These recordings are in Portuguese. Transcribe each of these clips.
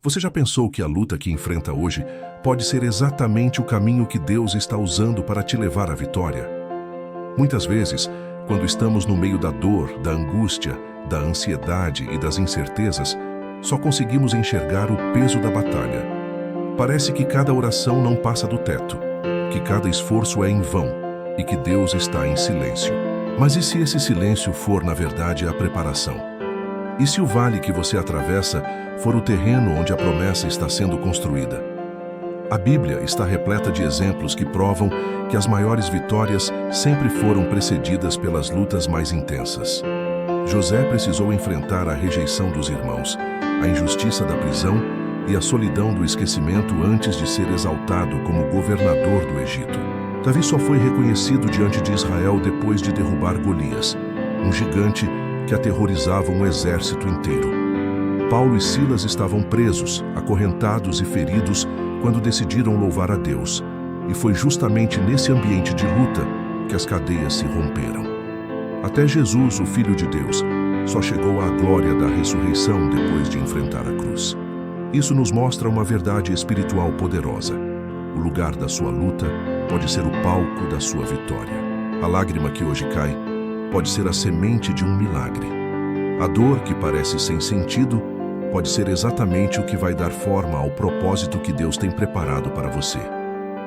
Você já pensou que a luta que enfrenta hoje pode ser exatamente o caminho que Deus está usando para te levar à vitória? Muitas vezes, quando estamos no meio da dor, da angústia, da ansiedade e das incertezas, só conseguimos enxergar o peso da batalha. Parece que cada oração não passa do teto, que cada esforço é em vão e que Deus está em silêncio. Mas e se esse silêncio for, na verdade, a preparação? E se o vale que você atravessa for o terreno onde a promessa está sendo construída? A Bíblia está repleta de exemplos que provam que as maiores vitórias sempre foram precedidas pelas lutas mais intensas. José precisou enfrentar a rejeição dos irmãos, a injustiça da prisão e a solidão do esquecimento antes de ser exaltado como governador do Egito. Davi só foi reconhecido diante de Israel depois de derrubar Golias, um gigante que aterrorizava um exército inteiro. Paulo e Silas estavam presos, acorrentados e feridos quando decidiram louvar a Deus, e foi justamente nesse ambiente de luta que as cadeias se romperam. Até Jesus, o Filho de Deus, só chegou à glória da ressurreição depois de enfrentar a cruz. Isso nos mostra uma verdade espiritual poderosa. O lugar da sua luta pode ser o palco da sua vitória. A lágrima que hoje cai pode ser a semente de um milagre. A dor que parece sem sentido pode ser exatamente o que vai dar forma ao propósito que Deus tem preparado para você.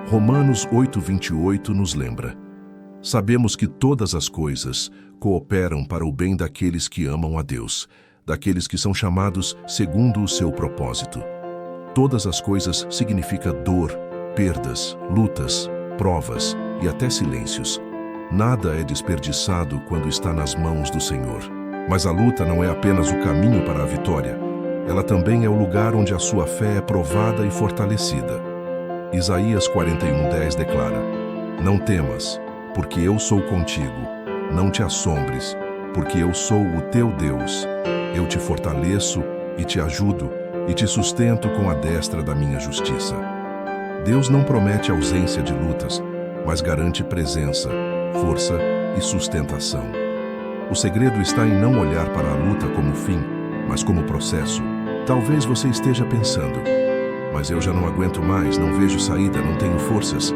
Romanos 8:28 nos lembra: sabemos que todas as coisas cooperam para o bem daqueles que amam a Deus, daqueles que são chamados segundo o seu propósito. Todas as coisas significa dor, perdas, lutas, provas e até silêncios. Nada é desperdiçado quando está nas mãos do Senhor. Mas a luta não é apenas o caminho para a vitória. Ela também é o lugar onde a sua fé é provada e fortalecida. Isaías 41:10 declara: não temas, porque eu sou contigo. Não te assombres, porque eu sou o teu Deus. Eu te fortaleço e te ajudo e te sustento com a destra da minha justiça. Deus não promete ausência de lutas, mas garante presença, força e sustentação. O segredo está em não olhar para a luta como fim, mas como processo. Talvez você esteja pensando: mas eu já não aguento mais, não vejo saída, não tenho forças.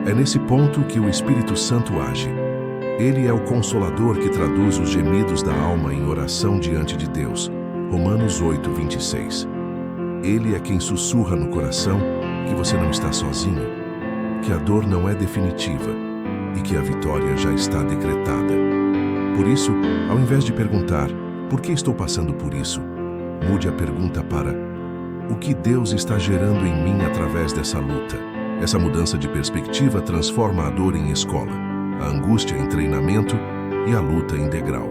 É nesse ponto que o Espírito Santo age. Ele é o Consolador que traduz os gemidos da alma em oração diante de Deus. Romanos 8:26. Ele é quem sussurra no coração que você não está sozinho, que a dor não é definitiva e que a vitória já está decretada. Por isso, ao invés de perguntar: por que estou passando por isso?, mude a pergunta para: o que Deus está gerando em mim através dessa luta? Essa mudança de perspectiva transforma a dor em escola, a angústia em treinamento e a luta em degrau.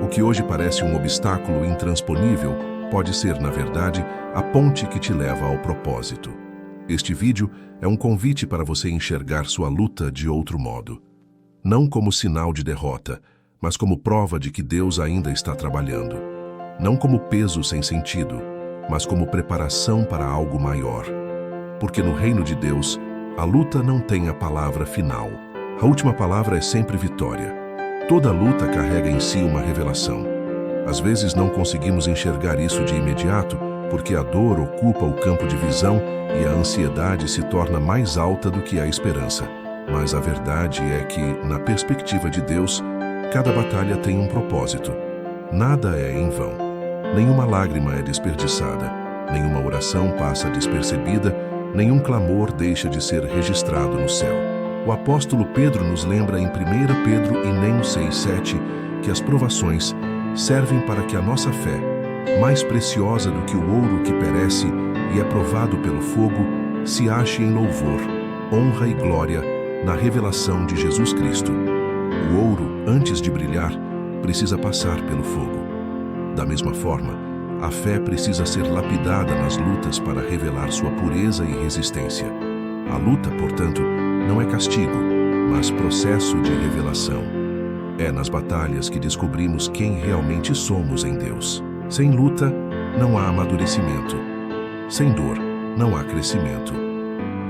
O que hoje parece um obstáculo intransponível pode ser, na verdade, a ponte que te leva ao propósito. Este vídeo é um convite para você enxergar sua luta de outro modo. Não como sinal de derrota, mas como prova de que Deus ainda está trabalhando. Não como peso sem sentido, mas como preparação para algo maior. Porque no reino de Deus, a luta não tem a palavra final. A última palavra é sempre vitória. Toda luta carrega em si uma revelação. Às vezes não conseguimos enxergar isso de imediato, porque a dor ocupa o campo de visão e a ansiedade se torna mais alta do que a esperança. Mas a verdade é que, na perspectiva de Deus, cada batalha tem um propósito. Nada é em vão. Nenhuma lágrima é desperdiçada, nenhuma oração passa despercebida, nenhum clamor deixa de ser registrado no céu. O apóstolo Pedro nos lembra em 1 Pedro e nem 6:7 que as provações servem para que a nossa fé, mais preciosa do que o ouro que perece e é provado pelo fogo, se ache em louvor, honra e glória na revelação de Jesus Cristo. O ouro, antes de brilhar, precisa passar pelo fogo. Da mesma forma, a fé precisa ser lapidada nas lutas para revelar sua pureza e resistência. A luta, portanto, não é castigo, mas processo de revelação. É nas batalhas que descobrimos quem realmente somos em Deus. Sem luta, não há amadurecimento. Sem dor, não há crescimento.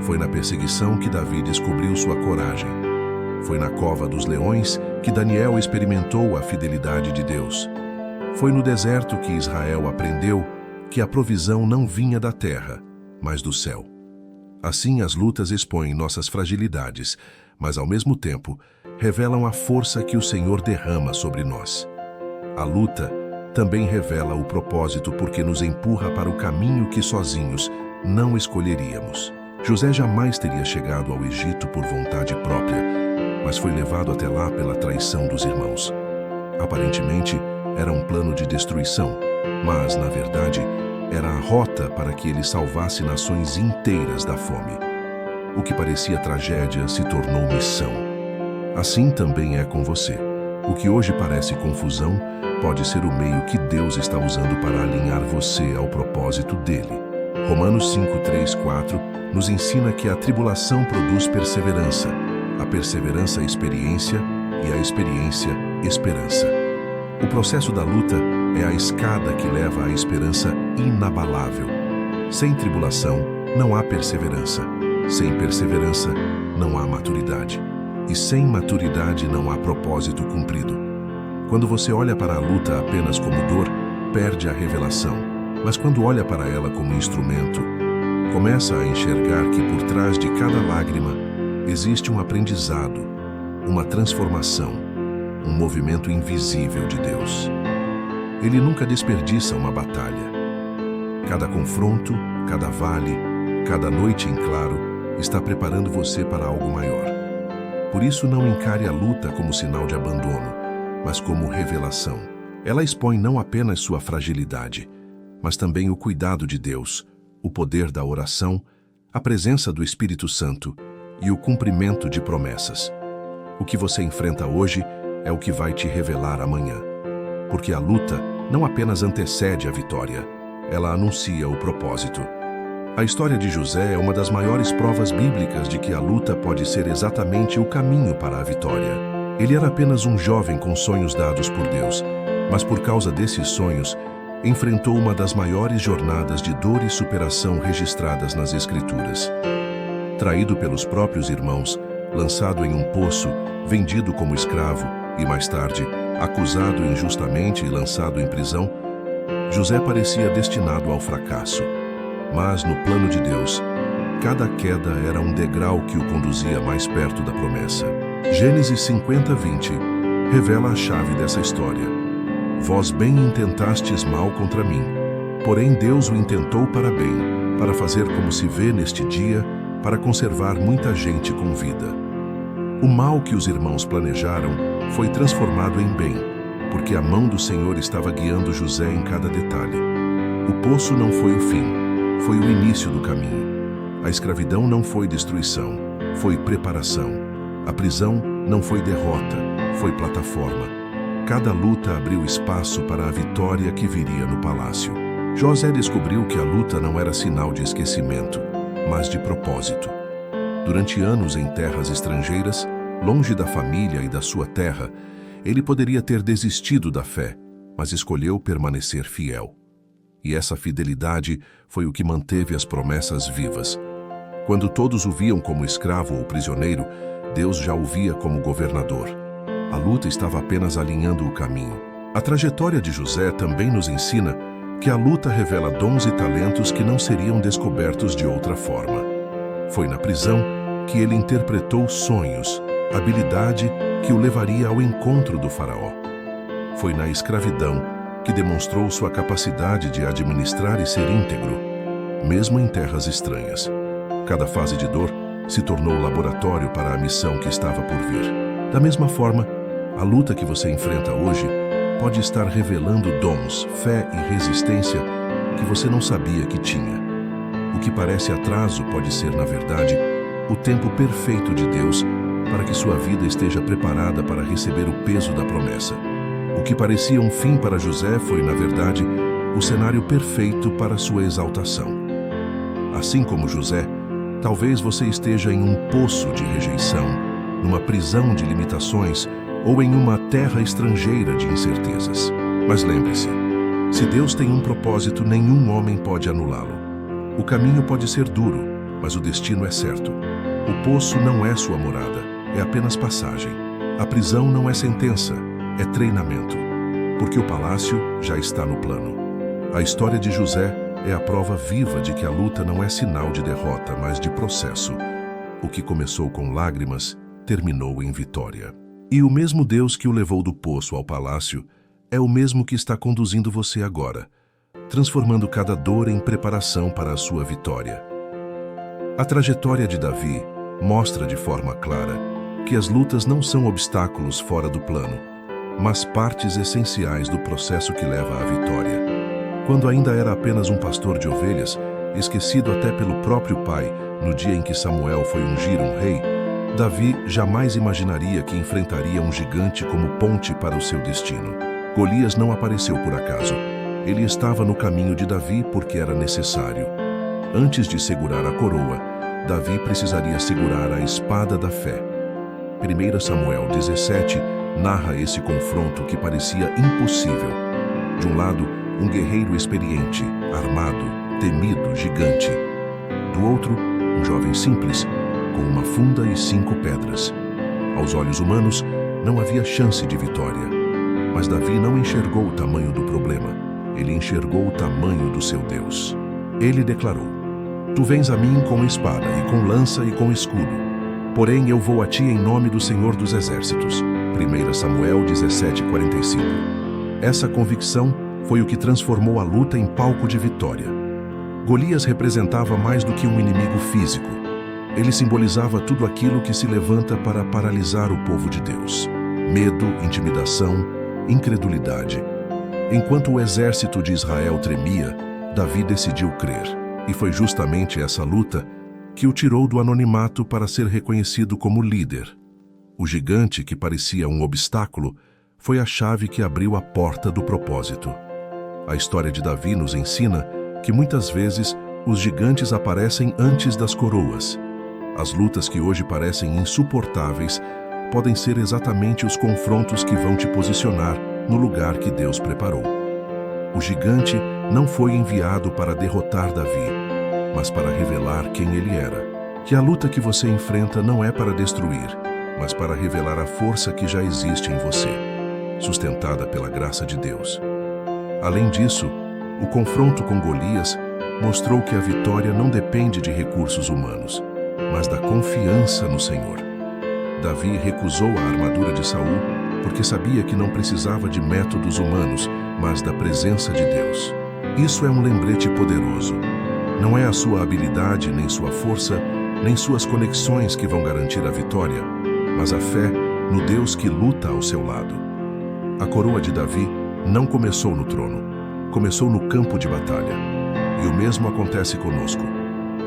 Foi na perseguição que Davi descobriu sua coragem. Foi na cova dos leões que Daniel experimentou a fidelidade de Deus. Foi no deserto que Israel aprendeu que a provisão não vinha da terra, mas do céu. Assim, as lutas expõem nossas fragilidades, mas ao mesmo tempo revelam a força que o Senhor derrama sobre nós. A luta também revela o propósito porque nos empurra para o caminho que sozinhos não escolheríamos. José jamais teria chegado ao Egito por vontade própria, mas foi levado até lá pela traição dos irmãos. Aparentemente, era um plano de destruição, mas, na verdade, era a rota para que ele salvasse nações inteiras da fome. O que parecia tragédia se tornou missão. Assim também é com você. O que hoje parece confusão pode ser o meio que Deus está usando para alinhar você ao propósito dele. Romanos 5, 3, 4 nos ensina que a tribulação produz perseverança, a perseverança experiência e a experiência esperança. O processo da luta é a escada que leva à esperança inabalável. Sem tribulação, não há perseverança. Sem perseverança, não há maturidade. E sem maturidade, não há propósito cumprido. Quando você olha para a luta apenas como dor, perde a revelação. Mas quando olha para ela como instrumento, começa a enxergar que por trás de cada lágrima existe um aprendizado, uma transformação, um movimento invisível de Deus. Ele nunca desperdiça uma batalha. Cada confronto, cada vale, cada noite em claro está preparando você para algo maior. Por isso, não encare a luta como sinal de abandono, mas como revelação. Ela expõe não apenas sua fragilidade, mas também o cuidado de Deus, o poder da oração, a presença do Espírito Santo e o cumprimento de promessas. O que você enfrenta hoje é o que vai te revelar amanhã. Porque a luta não apenas antecede a vitória, ela anuncia o propósito. A história de José é uma das maiores provas bíblicas de que a luta pode ser exatamente o caminho para a vitória. Ele era apenas um jovem com sonhos dados por Deus, mas por causa desses sonhos, enfrentou uma das maiores jornadas de dor e superação registradas nas Escrituras. Traído pelos próprios irmãos, lançado em um poço, vendido como escravo e, mais tarde, acusado injustamente e lançado em prisão, José parecia destinado ao fracasso. Mas, no plano de Deus, cada queda era um degrau que o conduzia mais perto da promessa. Gênesis 50, 20 revela a chave dessa história. Vós bem intentastes mal contra mim, porém Deus o intentou para bem, para fazer como se vê neste dia, para conservar muita gente com vida. O mal que os irmãos planejaram foi transformado em bem, porque a mão do Senhor estava guiando José em cada detalhe. O poço não foi o fim, foi o início do caminho. A escravidão não foi destruição, foi preparação. A prisão não foi derrota, foi plataforma. Cada luta abriu espaço para a vitória que viria no palácio. José descobriu que a luta não era sinal de esquecimento, mas de propósito. Durante anos em terras estrangeiras, longe da família e da sua terra, ele poderia ter desistido da fé, mas escolheu permanecer fiel. E essa fidelidade foi o que manteve as promessas vivas. Quando todos o viam como escravo ou prisioneiro, Deus já o via como governador. A luta estava apenas alinhando o caminho. A trajetória de José também nos ensina que a luta revela dons e talentos que não seriam descobertos de outra forma. Foi na prisão que ele interpretou sonhos, habilidade que o levaria ao encontro do faraó. Foi na escravidão que demonstrou sua capacidade de administrar e ser íntegro, mesmo em terras estranhas. Cada fase de dor se tornou laboratório para a missão que estava por vir. Da mesma forma, a luta que você enfrenta hoje pode estar revelando dons, fé e resistência que você não sabia que tinha. O que parece atraso pode ser, na verdade, o tempo perfeito de Deus para que sua vida esteja preparada para receber o peso da promessa. O que parecia um fim para José foi, na verdade, o cenário perfeito para sua exaltação. Assim como José, talvez você esteja em um poço de rejeição, numa prisão de limitações ou em uma terra estrangeira de incertezas. Mas lembre-se, se Deus tem um propósito, nenhum homem pode anulá-lo. O caminho pode ser duro, mas o destino é certo. O poço não é sua morada, é apenas passagem. A prisão não é sentença, é treinamento, porque o palácio já está no plano. A história de José é a prova viva de que a luta não é sinal de derrota, mas de processo. O que começou com lágrimas, terminou em vitória. E o mesmo Deus que o levou do poço ao palácio é o mesmo que está conduzindo você agora, transformando cada dor em preparação para a sua vitória. A trajetória de Davi mostra de forma clara que as lutas não são obstáculos fora do plano, mas partes essenciais do processo que leva à vitória. Quando ainda era apenas um pastor de ovelhas, esquecido até pelo próprio pai, no dia em que Samuel foi ungir um rei, Davi jamais imaginaria que enfrentaria um gigante como ponte para o seu destino. Golias não apareceu por acaso. Ele estava no caminho de Davi porque era necessário. Antes de segurar a coroa, Davi precisaria segurar a espada da fé. 1 Samuel 17 narra esse confronto que parecia impossível. De um lado, um guerreiro experiente, armado, temido, gigante. Do outro, um jovem simples, com uma funda e 5 pedras. Aos olhos humanos, não havia chance de vitória. Mas Davi não enxergou o tamanho do problema. Ele enxergou o tamanho do seu Deus. Ele declarou: Tu vens a mim com espada e com lança e com escudo. Porém, eu vou a ti em nome do Senhor dos Exércitos. 1 Samuel 17:45. Essa convicção foi o que transformou a luta em palco de vitória. Golias representava mais do que um inimigo físico. Ele simbolizava tudo aquilo que se levanta para paralisar o povo de Deus. Medo, intimidação, incredulidade. Enquanto o exército de Israel tremia, Davi decidiu crer. E foi justamente essa luta que o tirou do anonimato para ser reconhecido como líder. O gigante que parecia um obstáculo foi a chave que abriu a porta do propósito. A história de Davi nos ensina que muitas vezes os gigantes aparecem antes das coroas. As lutas que hoje parecem insuportáveis podem ser exatamente os confrontos que vão te posicionar no lugar que Deus preparou. O gigante não foi enviado para derrotar Davi, mas para revelar quem ele era. Que a luta que você enfrenta não é para destruir, mas para revelar a força que já existe em você, sustentada pela graça de Deus. Além disso, o confronto com Golias mostrou que a vitória não depende de recursos humanos, mas da confiança no Senhor. Davi recusou a armadura de Saul porque sabia que não precisava de métodos humanos, mas da presença de Deus. Isso é um lembrete poderoso. Não é a sua habilidade, nem sua força, nem suas conexões que vão garantir a vitória, mas a fé no Deus que luta ao seu lado. A coroa de Davi não começou no trono, começou no campo de batalha. E o mesmo acontece conosco.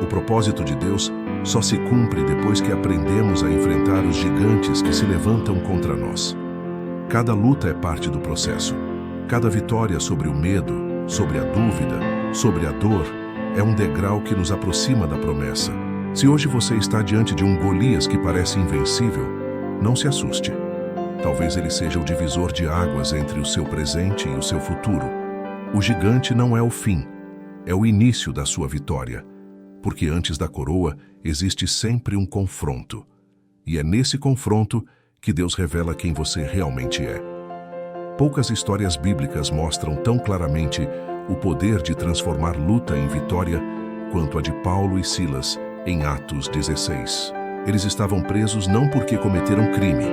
O propósito de Deus só se cumpre depois que aprendemos a enfrentar os gigantes que se levantam contra nós. Cada luta é parte do processo. Cada vitória sobre o medo, sobre a dúvida, sobre a dor, é um degrau que nos aproxima da promessa. Se hoje você está diante de um Golias que parece invencível, não se assuste. Talvez ele seja o divisor de águas entre o seu presente e o seu futuro. O gigante não é o fim, é o início da sua vitória. Porque antes da coroa existe sempre um confronto. E é nesse confronto que Deus revela quem você realmente é. Poucas histórias bíblicas mostram tão claramente o poder de transformar luta em vitória quanto a de Paulo e Silas em Atos 16. Eles estavam presos não porque cometeram crime,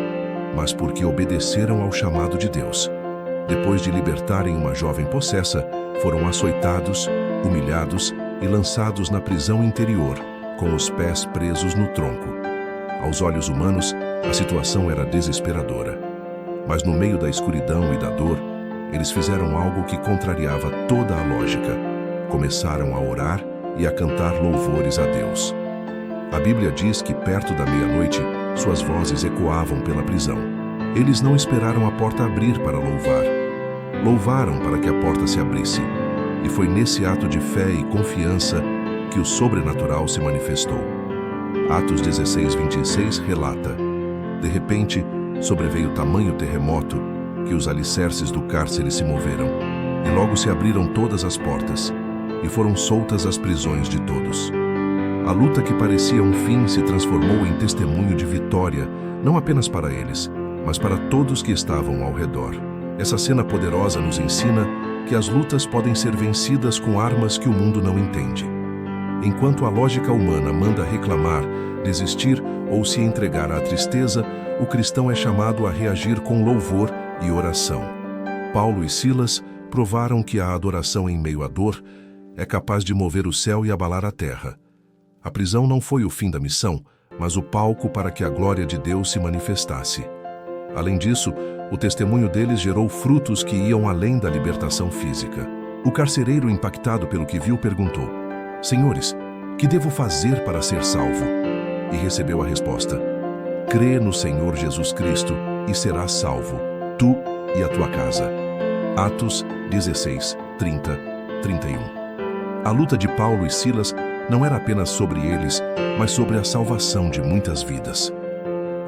mas porque obedeceram ao chamado de Deus. Depois de libertarem uma jovem possessa, foram açoitados, humilhados e lançados na prisão interior, com os pés presos no tronco. Aos olhos humanos, a situação era desesperadora. Mas no meio da escuridão e da dor, eles fizeram algo que contrariava toda a lógica. Começaram a orar e a cantar louvores a Deus. A Bíblia diz que perto da meia-noite, suas vozes ecoavam pela prisão. Eles não esperaram a porta abrir para louvar. Louvaram para que a porta se abrisse. E foi nesse ato de fé e confiança que o sobrenatural se manifestou. Atos 16:26 relata: De repente, sobreveio tamanho terremoto que os alicerces do cárcere se moveram, e logo se abriram todas as portas, e foram soltas as prisões de todos. A luta que parecia um fim se transformou em testemunho de vitória, não apenas para eles, mas para todos que estavam ao redor. Essa cena poderosa nos ensina que as lutas podem ser vencidas com armas que o mundo não entende. Enquanto a lógica humana manda reclamar, desistir ou se entregar à tristeza, o cristão é chamado a reagir com louvor e oração. Paulo e Silas provaram que a adoração em meio à dor é capaz de mover o céu e abalar a terra. A prisão não foi o fim da missão, mas o palco para que a glória de Deus se manifestasse. Além disso, o testemunho deles gerou frutos que iam além da libertação física. O carcereiro, impactado pelo que viu, perguntou: Senhores, que devo fazer para ser salvo? E recebeu a resposta: crê no Senhor Jesus Cristo e serás salvo, tu e a tua casa. Atos 16, 30, 31. A luta de Paulo e Silas não era apenas sobre eles, mas sobre a salvação de muitas vidas.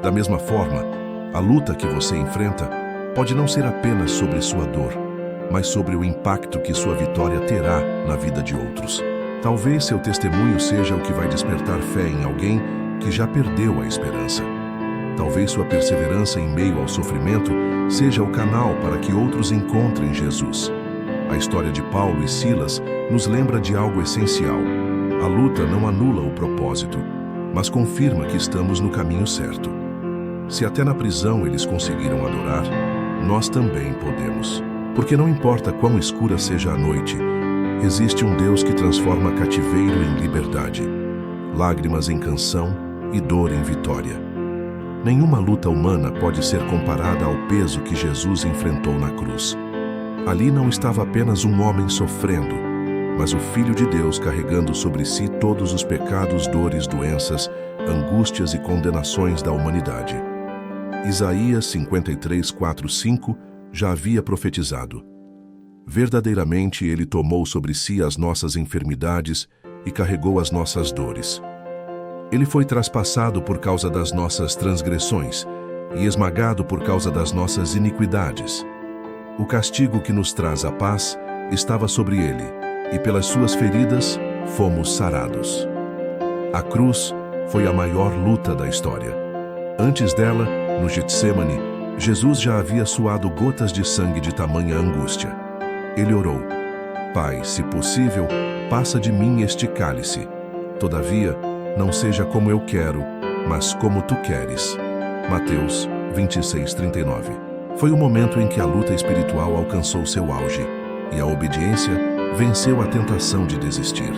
Da mesma forma, a luta que você enfrenta pode não ser apenas sobre sua dor, mas sobre o impacto que sua vitória terá na vida de outros. Talvez seu testemunho seja o que vai despertar fé em alguém que já perdeu a esperança. Talvez sua perseverança em meio ao sofrimento seja o canal para que outros encontrem Jesus. A história de Paulo e Silas nos lembra de algo essencial. A luta não anula o propósito, mas confirma que estamos no caminho certo. Se até na prisão eles conseguiram adorar, nós também podemos. Porque não importa quão escura seja a noite, existe um Deus que transforma cativeiro em liberdade, lágrimas em canção e dor em vitória. Nenhuma luta humana pode ser comparada ao peso que Jesus enfrentou na cruz. Ali não estava apenas um homem sofrendo, mas o Filho de Deus carregando sobre si todos os pecados, dores, doenças, angústias e condenações da humanidade. Isaías 53, 4, 5 já havia profetizado: verdadeiramente ele tomou sobre si as nossas enfermidades e carregou as nossas dores. Ele foi traspassado por causa das nossas transgressões e esmagado por causa das nossas iniquidades. O castigo que nos traz a paz estava sobre ele, e pelas suas feridas fomos sarados. A cruz foi a maior luta da história. Antes dela, no Getsêmani, Jesus já havia suado gotas de sangue de tamanha angústia. Ele orou: Pai, se possível, passa de mim este cálice. Todavia, não seja como eu quero, mas como tu queres. Mateus 26, 39. Foi o momento em que a luta espiritual alcançou seu auge, e a obediência venceu a tentação de desistir.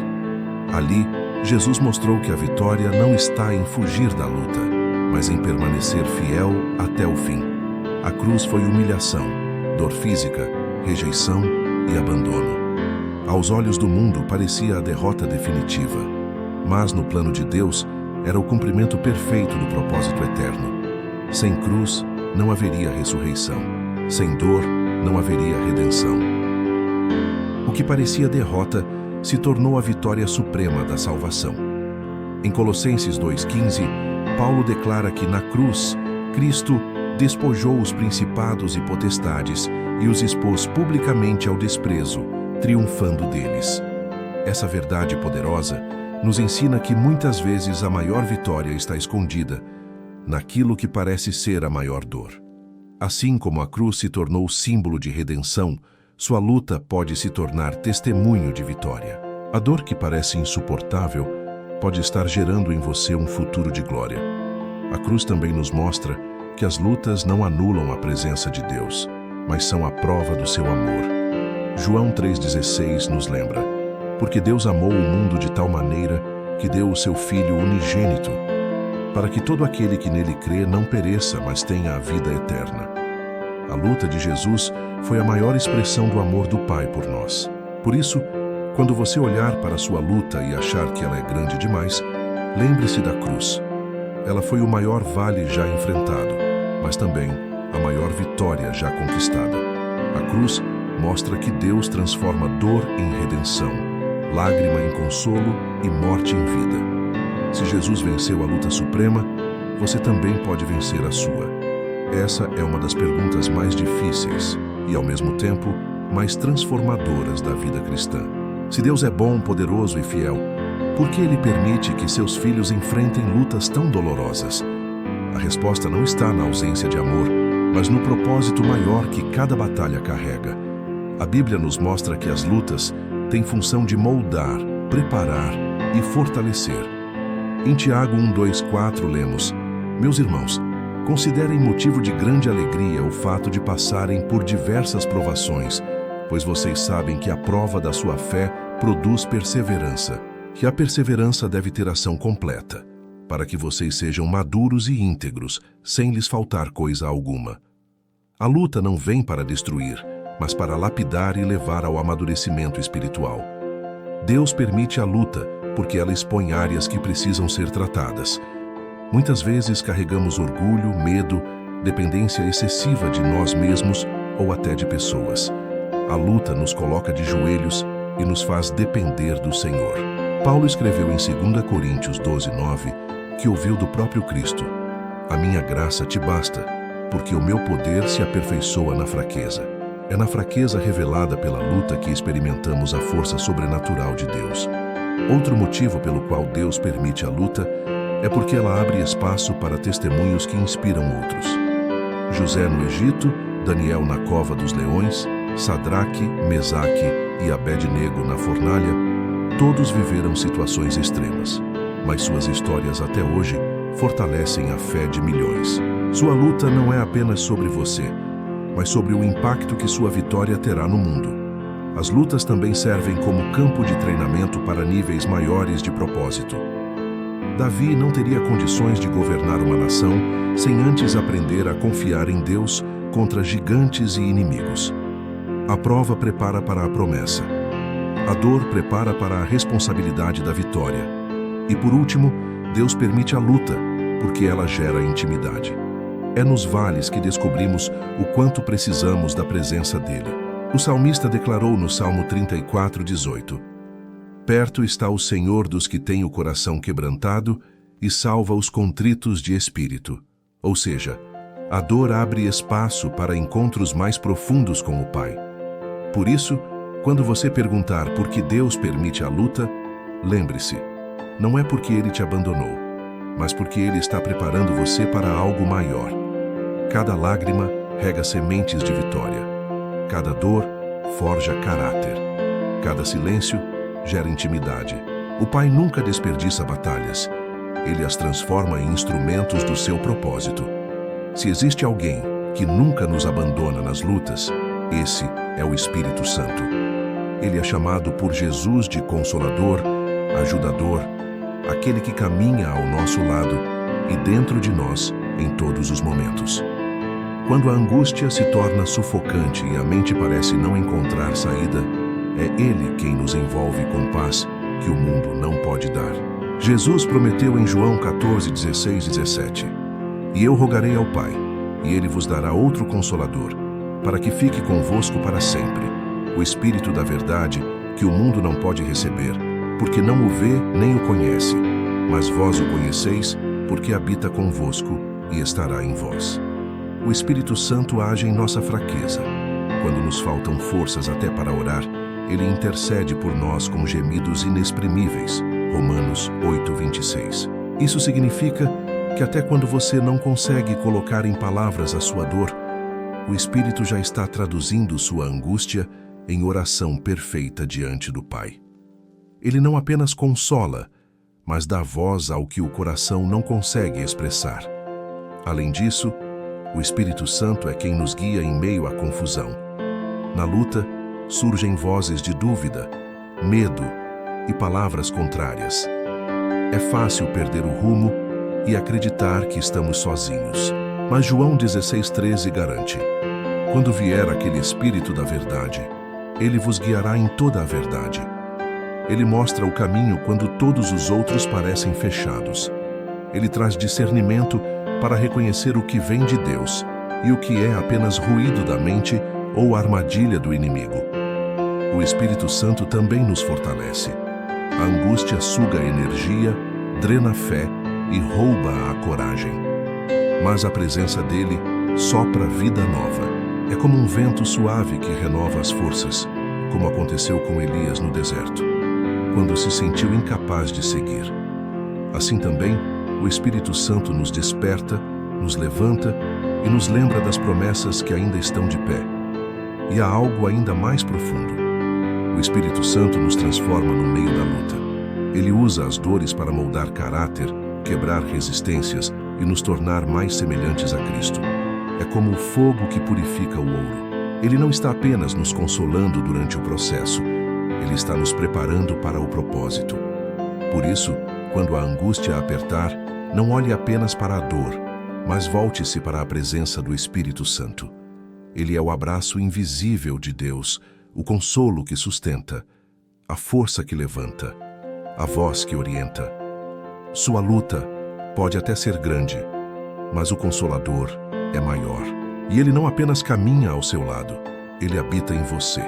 Ali, Jesus mostrou que a vitória não está em fugir da luta, mas em permanecer fiel até o fim. A cruz foi humilhação, dor física, rejeição e abandono. Aos olhos do mundo parecia a derrota definitiva, mas no plano de Deus era o cumprimento perfeito do propósito eterno. Sem cruz, não haveria ressurreição. Sem dor, não haveria redenção. O que parecia derrota se tornou a vitória suprema da salvação. Em Colossenses 2,15, Paulo declara que na cruz, Cristo despojou os principados e potestades e os expôs publicamente ao desprezo, triunfando deles. Essa verdade poderosa nos ensina que muitas vezes a maior vitória está escondida naquilo que parece ser a maior dor. Assim como a cruz se tornou símbolo de redenção, sua luta pode se tornar testemunho de vitória. A dor que parece insuportável pode estar gerando em você um futuro de glória. A cruz também nos mostra que as lutas não anulam a presença de Deus, mas são a prova do seu amor. João 3,16 nos lembra: porque Deus amou o mundo de tal maneira que deu o seu Filho unigênito, para que todo aquele que nele crê não pereça, mas tenha a vida eterna. A luta de Jesus foi a maior expressão do amor do Pai por nós. Por isso, quando você olhar para a sua luta e achar que ela é grande demais, lembre-se da cruz. Ela foi o maior vale já enfrentado, mas também a maior vitória já conquistada. A cruz mostra que Deus transforma dor em redenção, lágrima em consolo e morte em vida. Se Jesus venceu a luta suprema, você também pode vencer a sua. Essa é uma das perguntas mais difíceis e, ao mesmo tempo, mais transformadoras da vida cristã. Se Deus é bom, poderoso e fiel, por que Ele permite que seus filhos enfrentem lutas tão dolorosas? A resposta não está na ausência de amor, mas no propósito maior que cada batalha carrega. A Bíblia nos mostra que as lutas têm função de moldar, preparar e fortalecer. Em Tiago 1:2-4 lemos: Meus irmãos, considerem motivo de grande alegria o fato de passarem por diversas provações, pois vocês sabem que a prova da sua fé produz perseverança, que a perseverança deve ter ação completa, para que vocês sejam maduros e íntegros, sem lhes faltar coisa alguma. A luta não vem para destruir, mas para lapidar e levar ao amadurecimento espiritual. Deus permite a luta, porque ela expõe áreas que precisam ser tratadas. Muitas vezes carregamos orgulho, medo, dependência excessiva de nós mesmos ou até de pessoas. A luta nos coloca de joelhos e nos faz depender do Senhor. Paulo escreveu em 2 Coríntios 12:9 que ouviu do próprio Cristo: A minha graça te basta, porque o meu poder se aperfeiçoa na fraqueza. É na fraqueza revelada pela luta que experimentamos a força sobrenatural de Deus. Outro motivo pelo qual Deus permite a luta é porque ela abre espaço para testemunhos que inspiram outros. José no Egito, Daniel na cova dos leões, Sadraque, Mesaque e Abed-nego na fornalha, todos viveram situações extremas, mas suas histórias até hoje fortalecem a fé de milhões. Sua luta não é apenas sobre você, mas sobre o impacto que sua vitória terá no mundo. As lutas também servem como campo de treinamento para níveis maiores de propósito. Davi não teria condições de governar uma nação sem antes aprender a confiar em Deus contra gigantes e inimigos. A prova prepara para a promessa. A dor prepara para a responsabilidade da vitória. E por último, Deus permite a luta, porque ela gera intimidade. É nos vales que descobrimos o quanto precisamos da presença dele. O salmista declarou no Salmo 34:18: Perto está o Senhor dos que têm o coração quebrantado e salva os contritos de espírito. Ou seja, a dor abre espaço para encontros mais profundos com o Pai. Por isso, quando você perguntar por que Deus permite a luta, lembre-se, não é porque Ele te abandonou, mas porque Ele está preparando você para algo maior. Cada lágrima rega sementes de vitória. Cada dor forja caráter. Cada silêncio gera intimidade. O Pai nunca desperdiça batalhas. Ele as transforma em instrumentos do seu propósito. Se existe alguém que nunca nos abandona nas lutas, esse é o Espírito Santo. Ele é chamado por Jesus de Consolador, Ajudador, aquele que caminha ao nosso lado e dentro de nós em todos os momentos. Quando a angústia se torna sufocante e a mente parece não encontrar saída, é Ele quem nos envolve com paz que o mundo não pode dar. Jesus prometeu em João 14:16-17: E eu rogarei ao Pai, e Ele vos dará outro Consolador, para que fique convosco para sempre, o Espírito da verdade, que o mundo não pode receber, porque não o vê nem o conhece, mas vós o conheceis, porque habita convosco e estará em vós. O Espírito Santo age em nossa fraqueza. Quando nos faltam forças até para orar, Ele intercede por nós com gemidos inexprimíveis. Romanos 8:26. Isso significa que até quando você não consegue colocar em palavras a sua dor, o Espírito já está traduzindo sua angústia em oração perfeita diante do Pai. Ele não apenas consola, mas dá voz ao que o coração não consegue expressar. Além disso, o Espírito Santo é quem nos guia em meio à confusão. Na luta, surgem vozes de dúvida, medo e palavras contrárias. É fácil perder o rumo e acreditar que estamos sozinhos. Mas João 16:13 garante: Quando vier aquele Espírito da verdade, ele vos guiará em toda a verdade. Ele mostra o caminho quando todos os outros parecem fechados. Ele traz discernimento para reconhecer o que vem de Deus e o que é apenas ruído da mente ou armadilha do inimigo. O Espírito Santo também nos fortalece. A angústia suga a energia, drena a fé e rouba a coragem. Mas a presença dele sopra vida nova. É como um vento suave que renova as forças, como aconteceu com Elias no deserto, quando se sentiu incapaz de seguir. Assim também, o Espírito Santo nos desperta, nos levanta e nos lembra das promessas que ainda estão de pé. E há algo ainda mais profundo. O Espírito Santo nos transforma no meio da luta. Ele usa as dores para moldar caráter, quebrar resistências e nos tornar mais semelhantes a Cristo. É como o fogo que purifica o ouro. Ele não está apenas nos consolando durante o processo, ele está nos preparando para o propósito. Por isso, quando a angústia apertar, não olhe apenas para a dor, mas volte-se para a presença do Espírito Santo. Ele é o abraço invisível de Deus, o consolo que sustenta, a força que levanta, a voz que orienta. Sua luta pode até ser grande, mas o Consolador é maior. E ele não apenas caminha ao seu lado, ele habita em você.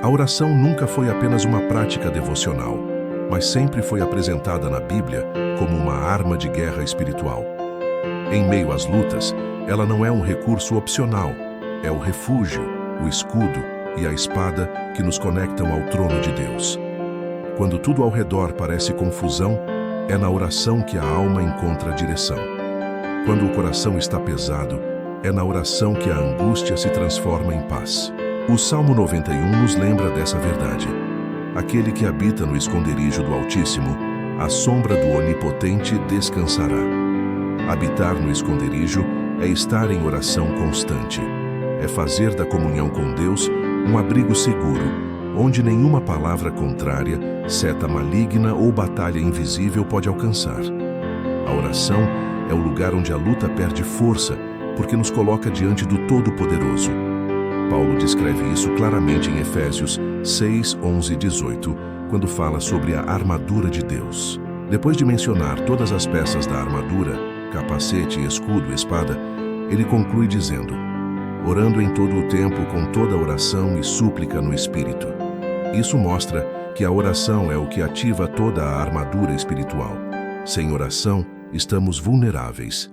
A oração nunca foi apenas uma prática devocional, mas sempre foi apresentada na Bíblia como uma arma de guerra espiritual. Em meio às lutas, ela não é um recurso opcional, é o refúgio, o escudo e a espada que nos conectam ao trono de Deus. Quando tudo ao redor parece confusão, é na oração que a alma encontra direção. Quando o coração está pesado, é na oração que a angústia se transforma em paz. O Salmo 91 nos lembra dessa verdade. Aquele que habita no esconderijo do Altíssimo, à sombra do Onipotente descansará. Habitar no esconderijo é estar em oração constante. É fazer da comunhão com Deus um abrigo seguro, onde nenhuma palavra contrária, seta maligna ou batalha invisível pode alcançar. A oração é o lugar onde a luta perde força, porque nos coloca diante do Todo-Poderoso. Paulo descreve isso claramente em Efésios 6, 11 e 18, quando fala sobre a armadura de Deus. Depois de mencionar todas as peças da armadura, capacete, escudo, espada, ele conclui dizendo: orando em todo o tempo com toda oração e súplica no Espírito. Isso mostra que a oração é o que ativa toda a armadura espiritual. Sem oração, estamos vulneráveis.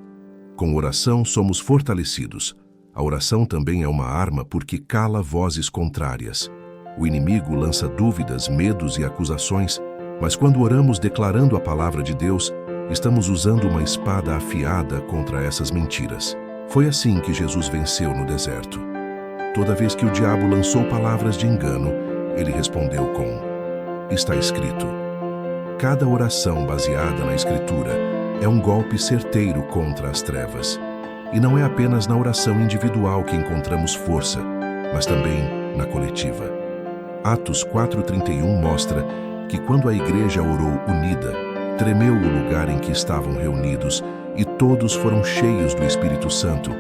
Com oração, somos fortalecidos. A oração também é uma arma porque cala vozes contrárias. O inimigo lança dúvidas, medos e acusações, mas quando oramos declarando a palavra de Deus, estamos usando uma espada afiada contra essas mentiras. Foi assim que Jesus venceu no deserto. Toda vez que o diabo lançou palavras de engano, ele respondeu com: está escrito. Cada oração baseada na Escritura é um golpe certeiro contra as trevas. E não é apenas na oração individual que encontramos força, mas também na coletiva. Atos 4:31 mostra que quando a igreja orou unida, tremeu o lugar em que estavam reunidos e todos foram cheios do Espírito Santo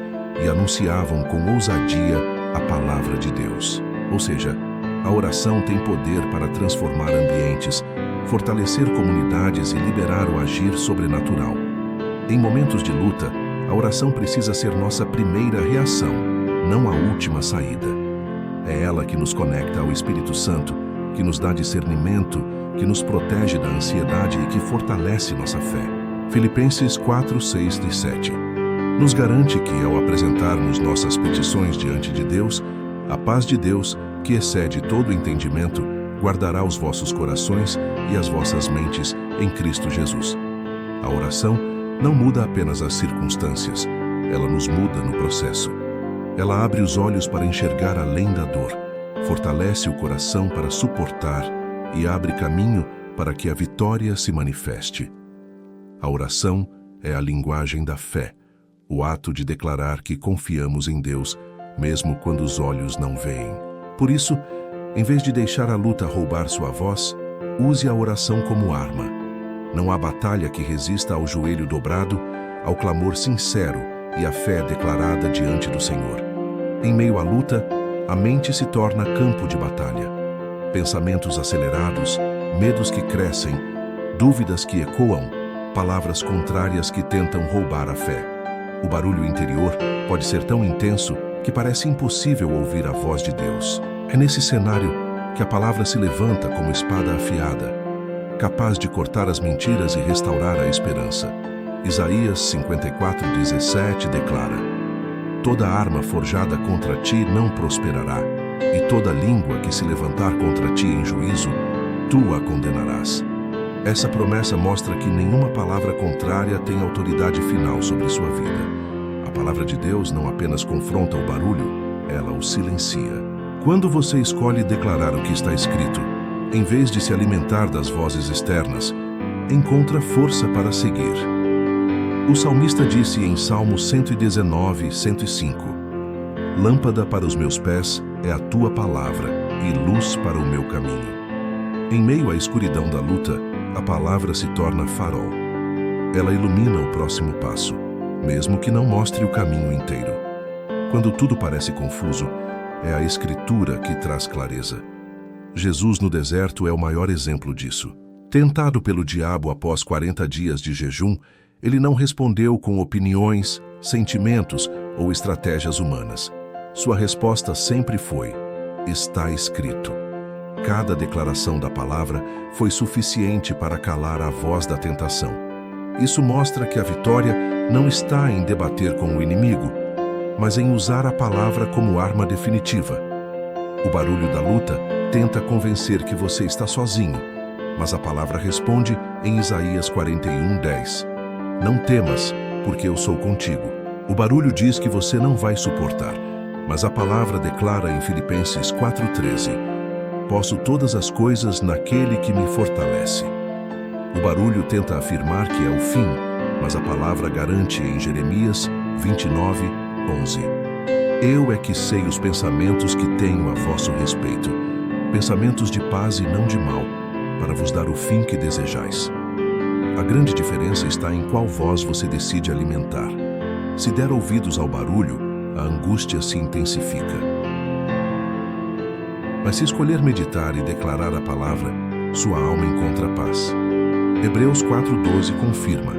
e anunciavam com ousadia a palavra de Deus. Ou seja, a oração tem poder para transformar ambientes, fortalecer comunidades e liberar o agir sobrenatural. Em momentos de luta, a oração precisa ser nossa primeira reação, não a última saída. É ela que nos conecta ao Espírito Santo, que nos dá discernimento, que nos protege da ansiedade e que fortalece nossa fé. Filipenses 4, 6 e 7 nos garante que, ao apresentarmos nossas petições diante de Deus, a paz de Deus, que excede todo entendimento, guardará os vossos corações e as vossas mentes em Cristo Jesus. A oração não muda apenas as circunstâncias, ela nos muda no processo. Ela abre os olhos para enxergar além da dor, fortalece o coração para suportar e abre caminho para que a vitória se manifeste. A oração é a linguagem da fé, o ato de declarar que confiamos em Deus, mesmo quando os olhos não veem. Por isso, em vez de deixar a luta roubar sua voz, use a oração como arma. Não há batalha que resista ao joelho dobrado, ao clamor sincero e à fé declarada diante do Senhor. Em meio à luta, a mente se torna campo de batalha. Pensamentos acelerados, medos que crescem, dúvidas que ecoam, palavras contrárias que tentam roubar a fé. O barulho interior pode ser tão intenso que parece impossível ouvir a voz de Deus. É nesse cenário que a palavra se levanta como espada afiada, capaz de cortar as mentiras e restaurar a esperança. Isaías 54:17 declara: toda arma forjada contra ti não prosperará, e toda língua que se levantar contra ti em juízo, tu a condenarás. Essa promessa mostra que nenhuma palavra contrária tem autoridade final sobre sua vida. A palavra de Deus não apenas confronta o barulho, ela o silencia. Quando você escolhe declarar o que está escrito, em vez de se alimentar das vozes externas, encontra força para seguir. O salmista disse em Salmo 119, 105: Lâmpada para os meus pés é a tua palavra e luz para o meu caminho. Em meio à escuridão da luta, a palavra se torna farol. Ela ilumina o próximo passo, mesmo que não mostre o caminho inteiro. Quando tudo parece confuso, é a Escritura que traz clareza. Jesus no deserto é o maior exemplo disso. Tentado pelo diabo após 40 dias de jejum, ele não respondeu com opiniões, sentimentos ou estratégias humanas. Sua resposta sempre foi: está escrito. Cada declaração da palavra foi suficiente para calar a voz da tentação. Isso mostra que a vitória não está em debater com o inimigo, mas em usar a palavra como arma definitiva. O barulho da luta tenta convencer que você está sozinho, mas a palavra responde em Isaías 41:10. Não temas, porque eu sou contigo. O barulho diz que você não vai suportar, mas a palavra declara em Filipenses 4:13: posso todas as coisas naquele que me fortalece. O barulho tenta afirmar que é o fim, mas a palavra garante em Jeremias 29:11: eu é que sei os pensamentos que tenho a vosso respeito, pensamentos de paz e não de mal, para vos dar o fim que desejais. A grande diferença está em qual voz você decide alimentar. Se der ouvidos ao barulho, a angústia se intensifica. Mas se escolher meditar e declarar a palavra, sua alma encontra paz. Hebreus 4:12 confirma: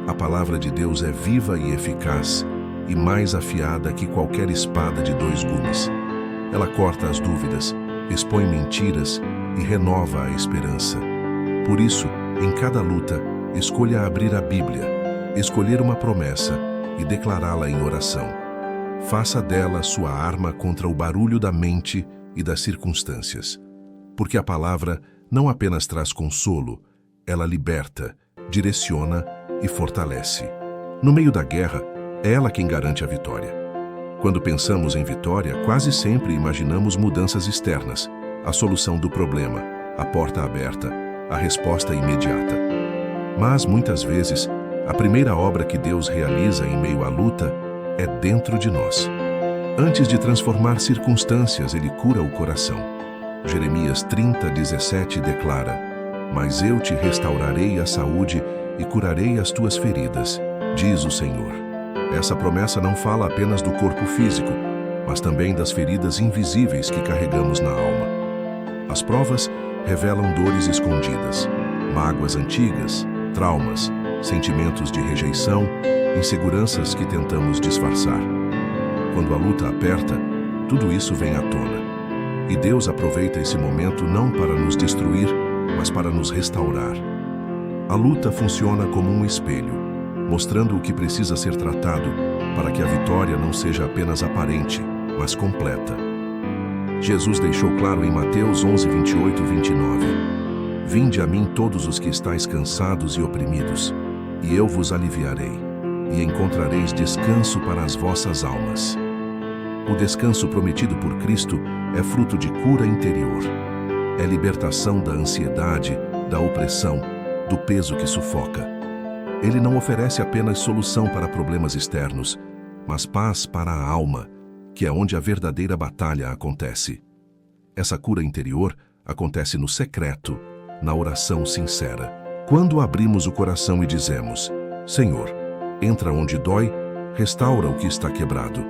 a palavra de Deus é viva e eficaz, e mais afiada que qualquer espada de 2 gumes. Ela corta as dúvidas, expõe mentiras e renova a esperança. Por isso, em cada luta, escolha abrir a Bíblia, escolher uma promessa e declará-la em oração. Faça dela sua arma contra o barulho da mente e das circunstâncias. Porque a palavra não apenas traz consolo, ela liberta, direciona e fortalece. No meio da guerra, é ela quem garante a vitória. Quando pensamos em vitória, quase sempre imaginamos mudanças externas, a solução do problema, a porta aberta, a resposta imediata. Mas, muitas vezes, a primeira obra que Deus realiza em meio à luta é dentro de nós. Antes de transformar circunstâncias, Ele cura o coração. Jeremias 30:17 declara: mas eu te restaurarei a saúde e curarei as tuas feridas, diz o Senhor. Essa promessa não fala apenas do corpo físico, mas também das feridas invisíveis que carregamos na alma. As provas revelam dores escondidas, mágoas antigas, traumas, sentimentos de rejeição, inseguranças que tentamos disfarçar. Quando a luta aperta, tudo isso vem à tona. E Deus aproveita esse momento não para nos destruir, mas para nos restaurar. A luta funciona como um espelho, mostrando o que precisa ser tratado para que a vitória não seja apenas aparente, mas completa. Jesus deixou claro em Mateus 11:28-29: vinde a mim todos os que estáis cansados e oprimidos, e eu vos aliviarei, e encontrareis descanso para as vossas almas. O descanso prometido por Cristo é fruto de cura interior. É libertação da ansiedade, da opressão, do peso que sufoca. Ele não oferece apenas solução para problemas externos, mas paz para a alma, que é onde a verdadeira batalha acontece. Essa cura interior acontece no secreto, na oração sincera. Quando abrimos o coração e dizemos: Senhor, entra onde dói, restaura o que está quebrado.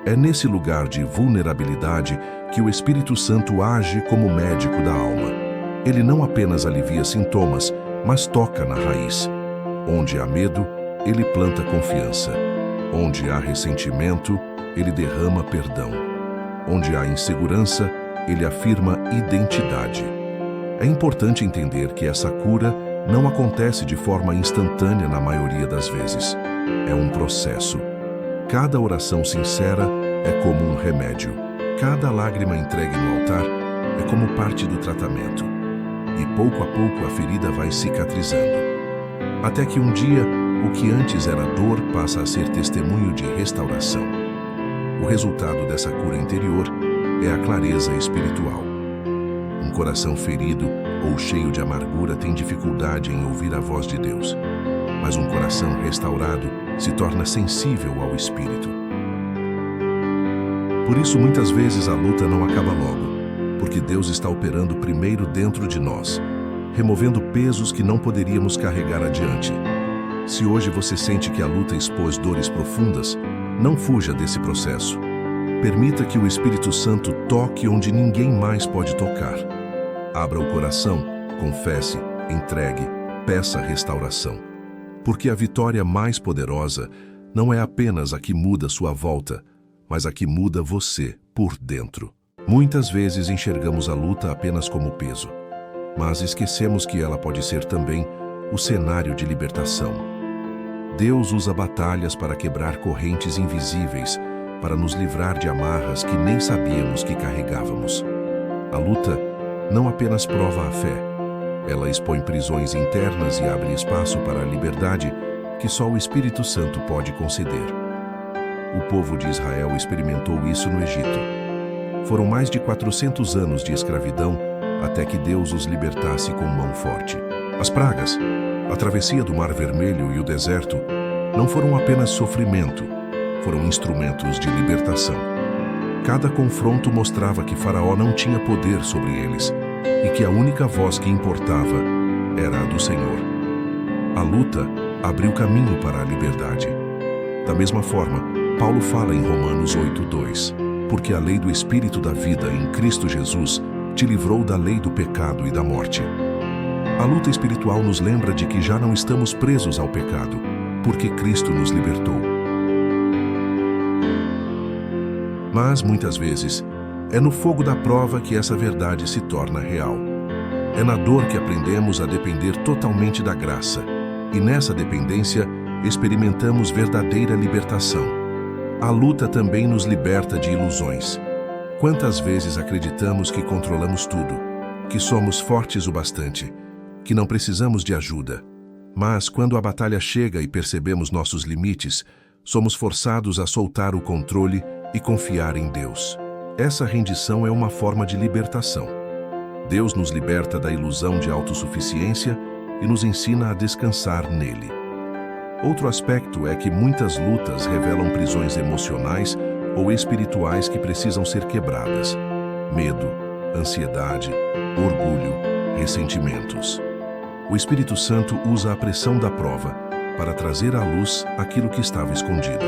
É nesse lugar de vulnerabilidade que o Espírito Santo age como médico da alma. Ele não apenas alivia sintomas, mas toca na raiz. Onde há medo, ele planta confiança. Onde há ressentimento, ele derrama perdão. Onde há insegurança, ele afirma identidade. É importante entender que essa cura não acontece de forma instantânea na maioria das vezes. É um processo. Cada oração sincera é como um remédio. Cada lágrima entregue no altar é como parte do tratamento. E pouco a pouco a ferida vai cicatrizando. Até que um dia, o que antes era dor passa a ser testemunho de restauração. O resultado dessa cura interior é a clareza espiritual. Um coração ferido ou cheio de amargura tem dificuldade em ouvir a voz de Deus, mas um coração restaurado se torna sensível ao Espírito. Por isso, muitas vezes a luta não acaba logo, porque Deus está operando primeiro dentro de nós, removendo pesos que não poderíamos carregar adiante. Se hoje você sente que a luta expôs dores profundas, não fuja desse processo. Permita que o Espírito Santo toque onde ninguém mais pode tocar. Abra o coração, confesse, entregue, peça restauração. Porque a vitória mais poderosa não é apenas a que muda sua volta, mas a que muda você por dentro. Muitas vezes enxergamos a luta apenas como peso, mas esquecemos que ela pode ser também o cenário de libertação. Deus usa batalhas para quebrar correntes invisíveis, para nos livrar de amarras que nem sabíamos que carregávamos. A luta não apenas prova a fé, ela expõe prisões internas e abre espaço para a liberdade que só o Espírito Santo pode conceder. O povo de Israel experimentou isso no Egito. Foram mais de 400 anos de escravidão até que Deus os libertasse com mão forte. As pragas, a travessia do Mar Vermelho e o deserto não foram apenas sofrimento, foram instrumentos de libertação. Cada confronto mostrava que Faraó não tinha poder sobre eles e que a única voz que importava era a do Senhor. A luta abriu caminho para a liberdade. Da mesma forma, Paulo fala em Romanos 8:2, porque a lei do Espírito da vida em Cristo Jesus te livrou da lei do pecado e da morte. A luta espiritual nos lembra de que já não estamos presos ao pecado, porque Cristo nos libertou. Mas, muitas vezes, é no fogo da prova que essa verdade se torna real. É na dor que aprendemos a depender totalmente da graça, e nessa dependência experimentamos verdadeira libertação. A luta também nos liberta de ilusões. Quantas vezes acreditamos que controlamos tudo, que somos fortes o bastante, que não precisamos de ajuda. Mas, quando a batalha chega e percebemos nossos limites, somos forçados a soltar o controle e confiar em Deus. Essa rendição é uma forma de libertação. Deus nos liberta da ilusão de autossuficiência e nos ensina a descansar nele. Outro aspecto é que muitas lutas revelam prisões emocionais ou espirituais que precisam ser quebradas. Medo, ansiedade, orgulho, ressentimentos. O Espírito Santo usa a pressão da prova para trazer à luz aquilo que estava escondido.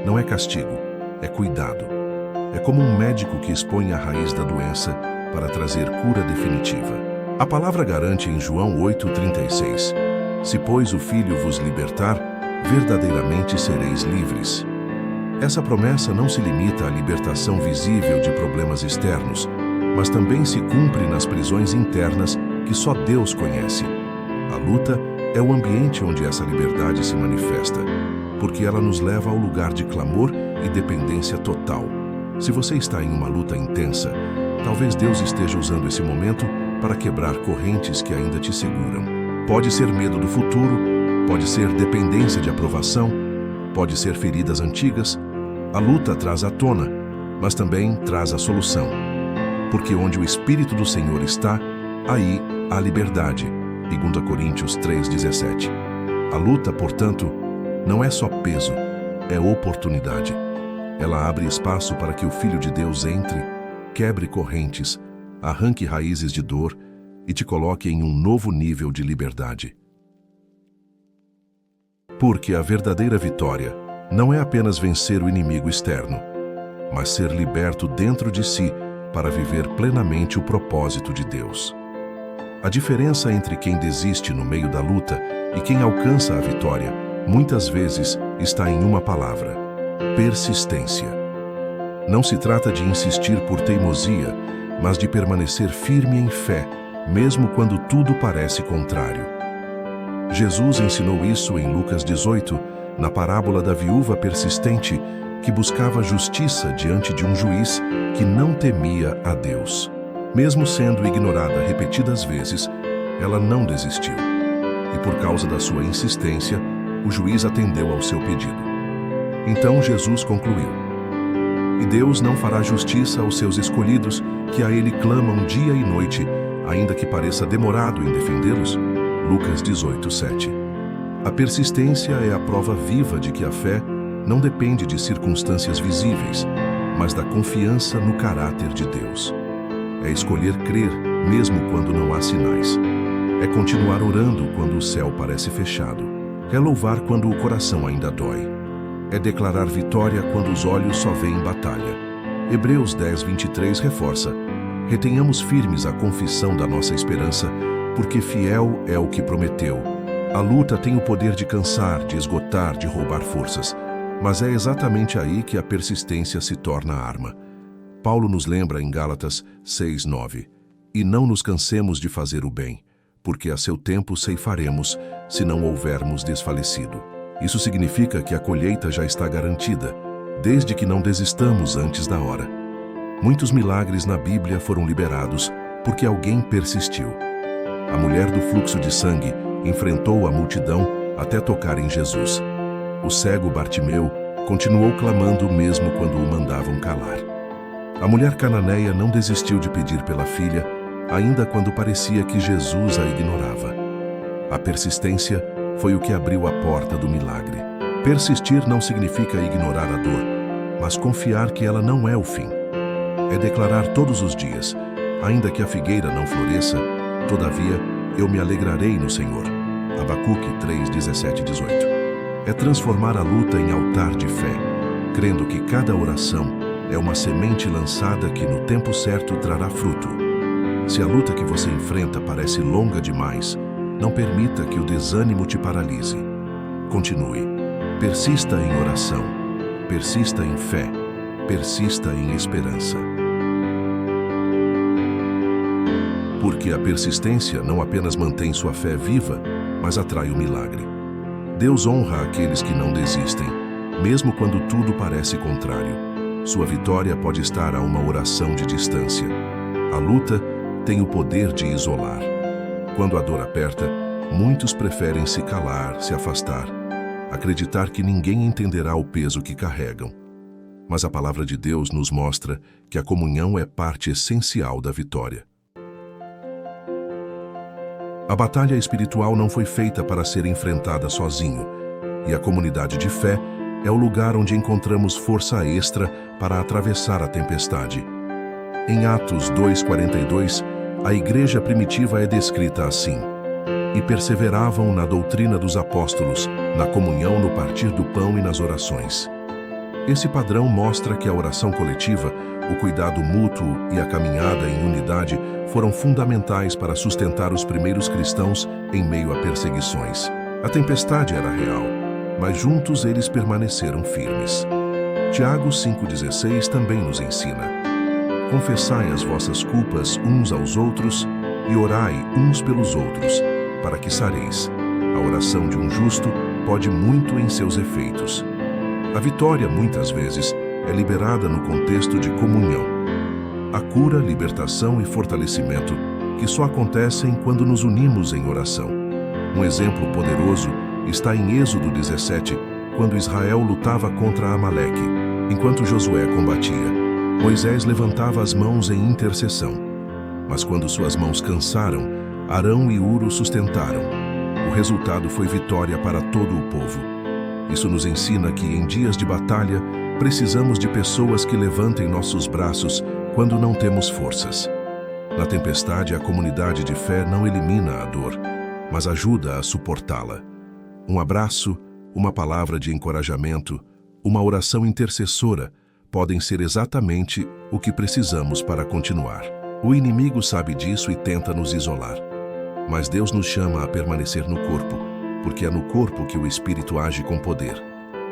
Não é castigo, é cuidado. É como um médico que expõe a raiz da doença para trazer cura definitiva. A palavra garante em João 8,36: Se, pois, o Filho vos libertar, verdadeiramente sereis livres. Essa promessa não se limita à libertação visível de problemas externos, mas também se cumpre nas prisões internas que só Deus conhece. A luta é o ambiente onde essa liberdade se manifesta, porque ela nos leva ao lugar de clamor e dependência total. Se você está em uma luta intensa, talvez Deus esteja usando esse momento para quebrar correntes que ainda te seguram. Pode ser medo do futuro, pode ser dependência de aprovação, pode ser feridas antigas. A luta traz à tona, mas também traz a solução. Porque onde o Espírito do Senhor está, aí há liberdade. 2 Coríntios 3,17. A luta, portanto, não é só peso, é oportunidade. Ela abre espaço para que o Filho de Deus entre, quebre correntes, arranque raízes de dor e te coloque em um novo nível de liberdade. Porque a verdadeira vitória não é apenas vencer o inimigo externo, mas ser liberto dentro de si para viver plenamente o propósito de Deus. A diferença entre quem desiste no meio da luta e quem alcança a vitória, muitas vezes, está em uma palavra: persistência. Não se trata de insistir por teimosia, mas de permanecer firme em fé, mesmo quando tudo parece contrário. Jesus ensinou isso em Lucas 18, na parábola da viúva persistente que buscava justiça diante de um juiz que não temia a Deus. Mesmo sendo ignorada repetidas vezes, ela não desistiu. E por causa da sua insistência, o juiz atendeu ao seu pedido. Então Jesus concluiu: E Deus não fará justiça aos seus escolhidos, que a Ele clamam dia e noite, ainda que pareça demorado em defendê-los? Lucas 18:7. A persistência é a prova viva de que a fé não depende de circunstâncias visíveis, mas da confiança no caráter de Deus. É escolher crer, mesmo quando não há sinais. É continuar orando quando o céu parece fechado. É louvar quando o coração ainda dói. É declarar vitória quando os olhos só veem batalha. Hebreus 10:23 reforça: retenhamos firmes a confissão da nossa esperança, porque fiel é o que prometeu. A luta tem o poder de cansar, de esgotar, de roubar forças, mas é exatamente aí que a persistência se torna arma. Paulo nos lembra em Gálatas 6:9: e não nos cansemos de fazer o bem, porque a seu tempo ceifaremos, se não houvermos desfalecido. Isso significa que a colheita já está garantida, desde que não desistamos antes da hora. Muitos milagres na Bíblia foram liberados porque alguém persistiu. A mulher do fluxo de sangue enfrentou a multidão até tocar em Jesus. O cego Bartimeu continuou clamando mesmo quando o mandavam calar. A mulher cananeia não desistiu de pedir pela filha, ainda quando parecia que Jesus a ignorava. A persistência foi o que abriu a porta do milagre. Persistir não significa ignorar a dor, mas confiar que ela não é o fim. É declarar todos os dias: ainda que a figueira não floresça, todavia eu me alegrarei no Senhor. Abacuque 3:17-18. É transformar a luta em altar de fé, crendo que cada oração é uma semente lançada que no tempo certo trará fruto. Se a luta que você enfrenta parece longa demais, não permita que o desânimo te paralise. Continue. Persista em oração. Persista em fé. Persista em esperança. Porque a persistência não apenas mantém sua fé viva, mas atrai o milagre. Deus honra aqueles que não desistem, mesmo quando tudo parece contrário. Sua vitória pode estar a uma oração de distância. A luta tem o poder de isolar. Quando a dor aperta, muitos preferem se calar, se afastar, acreditar que ninguém entenderá o peso que carregam. Mas a palavra de Deus nos mostra que a comunhão é parte essencial da vitória. A batalha espiritual não foi feita para ser enfrentada sozinho, e a comunidade de fé é o lugar onde encontramos força extra para atravessar a tempestade. Em Atos 2:42, a igreja primitiva é descrita assim: e perseveravam na doutrina dos apóstolos, na comunhão, no partir do pão e nas orações. Esse padrão mostra que a oração coletiva, o cuidado mútuo e a caminhada em unidade foram fundamentais para sustentar os primeiros cristãos em meio a perseguições. A tempestade era real, mas juntos eles permaneceram firmes. Tiago 5,16 também nos ensina: confessai as vossas culpas uns aos outros e orai uns pelos outros, para que sareis. A oração de um justo pode muito em seus efeitos. A vitória, muitas vezes, é liberada no contexto de comunhão. A cura, libertação e fortalecimento que só acontecem quando nos unimos em oração. Um exemplo poderoso está em Êxodo 17, quando Israel lutava contra Amaleque. Enquanto Josué combatia, Moisés levantava as mãos em intercessão. Mas quando suas mãos cansaram, Arão e Huro sustentaram. O resultado foi vitória para todo o povo. Isso nos ensina que, em dias de batalha, precisamos de pessoas que levantem nossos braços quando não temos forças. Na tempestade, a comunidade de fé não elimina a dor, mas ajuda a suportá-la. Um abraço, uma palavra de encorajamento, uma oração intercessora podem ser exatamente o que precisamos para continuar. O inimigo sabe disso e tenta nos isolar. Mas Deus nos chama a permanecer no corpo, porque é no corpo que o Espírito age com poder.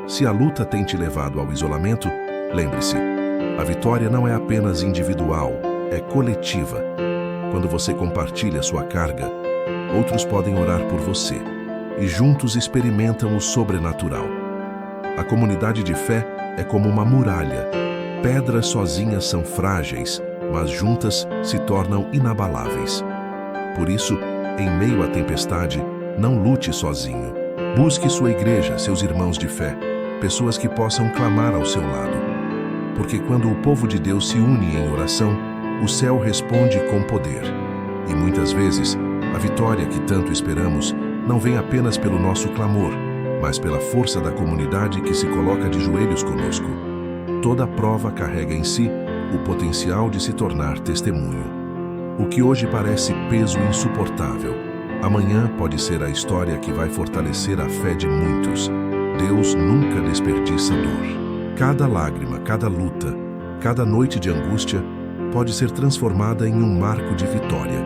Se a luta tem te levado ao isolamento, lembre-se, a vitória não é apenas individual, é coletiva. Quando você compartilha sua carga, outros podem orar por você, e juntos experimentam o sobrenatural. A comunidade de fé é como uma muralha. Pedras sozinhas são frágeis, mas juntas se tornam inabaláveis. Por isso, em meio à tempestade, não lute sozinho. Busque sua igreja, seus irmãos de fé, pessoas que possam clamar ao seu lado. porque quando o povo de Deus se une em oração, o céu responde com poder. E muitas vezes, a vitória que tanto esperamos não vem apenas pelo nosso clamor, mas pela força da comunidade que se coloca de joelhos conosco. Toda prova carrega em si o potencial de se tornar testemunho. O que hoje parece peso insuportável, amanhã pode ser a história que vai fortalecer a fé de muitos. Deus nunca desperdiça dor. Cada lágrima, cada luta, cada noite de angústia pode ser transformada em um marco de vitória,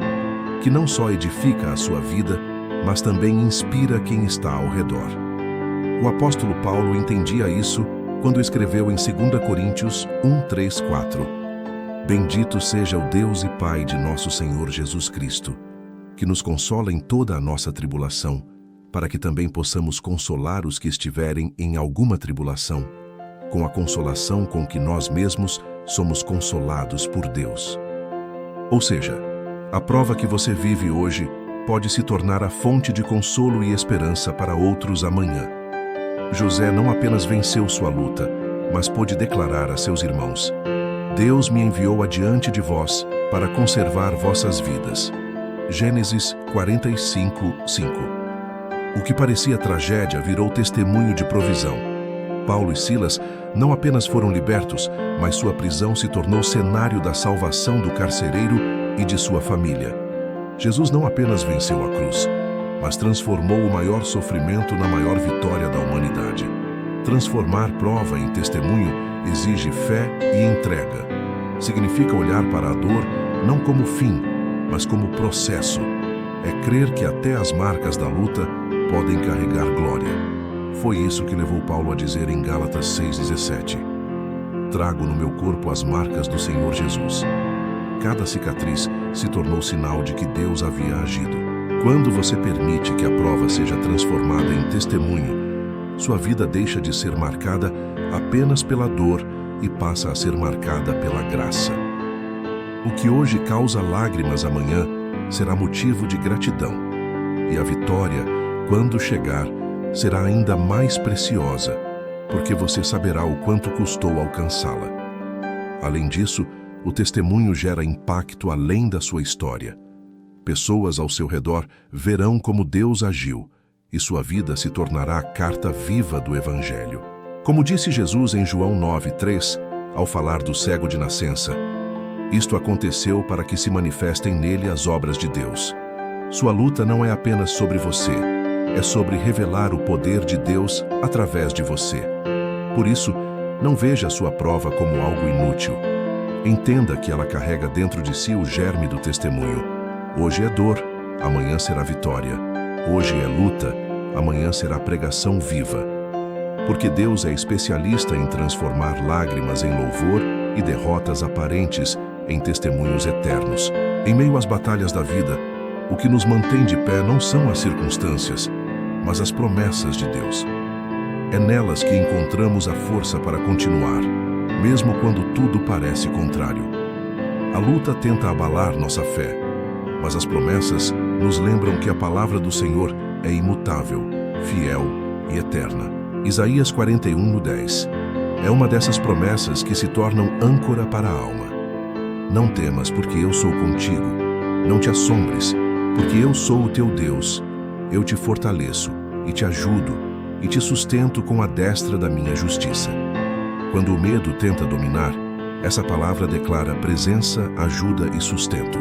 que não só edifica a sua vida, mas também inspira quem está ao redor. O apóstolo Paulo entendia isso quando escreveu em 2 Coríntios 1:3-4. Bendito seja o Deus e Pai de nosso Senhor Jesus Cristo, que nos consola em toda a nossa tribulação, para que também possamos consolar os que estiverem em alguma tribulação, com a consolação com que nós mesmos somos consolados por Deus. Ou seja, a prova que você vive hoje pode se tornar a fonte de consolo e esperança para outros amanhã. José não apenas venceu sua luta, mas pôde declarar a seus irmãos: Deus me enviou adiante de vós para conservar vossas vidas. Gênesis 45:5. O que parecia tragédia virou testemunho de provisão. Paulo e Silas não apenas foram libertos, mas sua prisão se tornou cenário da salvação do carcereiro e de sua família. Jesus não apenas venceu a cruz, mas transformou o maior sofrimento na maior vitória da humanidade. Transformar prova em testemunho exige fé e entrega. Significa olhar para a dor não como fim, mas como processo. É crer que até as marcas da luta podem carregar glória. Foi isso que levou Paulo a dizer em Gálatas 6:17. Trago no meu corpo as marcas do Senhor Jesus. Cada cicatriz se tornou sinal de que Deus havia agido. Quando você permite que a prova seja transformada em testemunho, sua vida deixa de ser marcada apenas pela dor e passa a ser marcada pela graça. O que hoje causa lágrimas amanhã será motivo de gratidão. E a vitória, quando chegar, será ainda mais preciosa, porque você saberá o quanto custou alcançá-la. Além disso, o testemunho gera impacto além da sua história. Pessoas ao seu redor verão como Deus agiu, e sua vida se tornará a carta viva do Evangelho. Como disse Jesus em João 9:3, ao falar do cego de nascença, isto aconteceu para que se manifestem nele as obras de Deus. Sua luta não é apenas sobre você, é sobre revelar o poder de Deus através de você. Por isso, não veja sua prova como algo inútil. Entenda que ela carrega dentro de si o germe do testemunho. Hoje é dor, amanhã será vitória. Hoje é luta, amanhã será pregação viva. Porque Deus é especialista em transformar lágrimas em louvor e derrotas aparentes em testemunhos eternos. Em meio às batalhas da vida, o que nos mantém de pé não são as circunstâncias, mas as promessas de Deus. É nelas que encontramos a força para continuar, mesmo quando tudo parece contrário. A luta tenta abalar nossa fé, mas as promessas nos lembram que a palavra do Senhor é imutável, fiel e eterna. Isaías 41:10. É uma dessas promessas que se tornam âncora para a alma. Não temas, porque eu sou contigo. Não te assombres, porque eu sou o teu Deus. Eu te fortaleço e te ajudo e te sustento com a destra da minha justiça. Quando o medo tenta dominar, essa palavra declara presença, ajuda e sustento.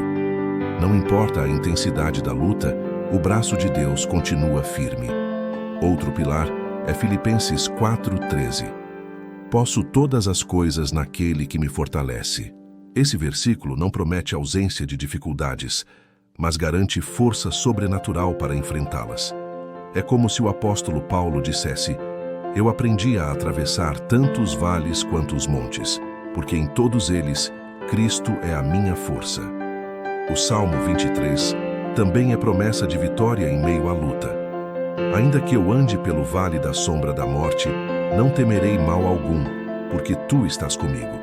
Não importa a intensidade da luta, o braço de Deus continua firme. Outro pilar é Filipenses 4:13. Posso todas as coisas naquele que me fortalece. Esse versículo não promete ausência de dificuldades, mas garante força sobrenatural para enfrentá-las. É como se o apóstolo Paulo dissesse: eu aprendi a atravessar tanto os vales quanto os montes, porque em todos eles Cristo é a minha força. O Salmo 23 também é promessa de vitória em meio à luta. Ainda que eu ande pelo vale da sombra da morte, não temerei mal algum, porque tu estás comigo.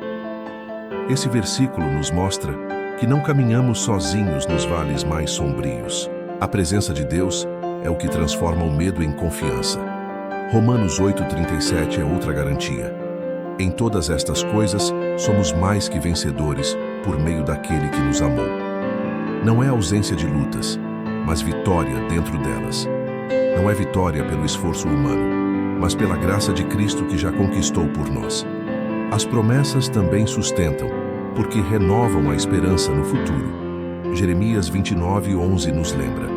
Esse versículo nos mostra que não caminhamos sozinhos nos vales mais sombrios. A presença de Deus é o que transforma o medo em confiança. Romanos 8:37 é outra garantia. Em todas estas coisas, somos mais que vencedores por meio daquele que nos amou. Não é ausência de lutas, mas vitória dentro delas. Não é vitória pelo esforço humano, mas pela graça de Cristo que já conquistou por nós. As promessas também sustentam, porque renovam a esperança no futuro. Jeremias 29:11 nos lembra: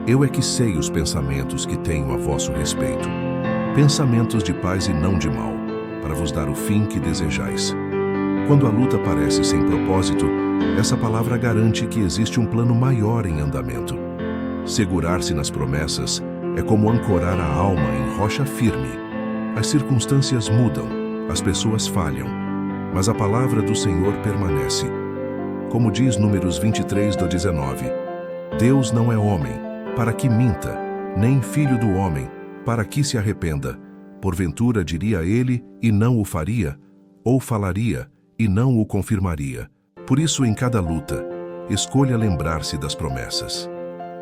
Eu é que sei os pensamentos que tenho a vosso respeito, pensamentos de paz e não de mal, para vos dar o fim que desejais. Quando a luta parece sem propósito, essa palavra garante que existe um plano maior em andamento. Segurar-se nas promessas é como ancorar a alma em rocha firme. As circunstâncias mudam, as pessoas falham, mas a palavra do Senhor permanece. Como diz Números 23:19, Deus não é homem, para que minta, nem filho do homem, para que se arrependa. Porventura diria ele, e não o faria, ou falaria, e não o confirmaria. Por isso, em cada luta, escolha lembrar-se das promessas.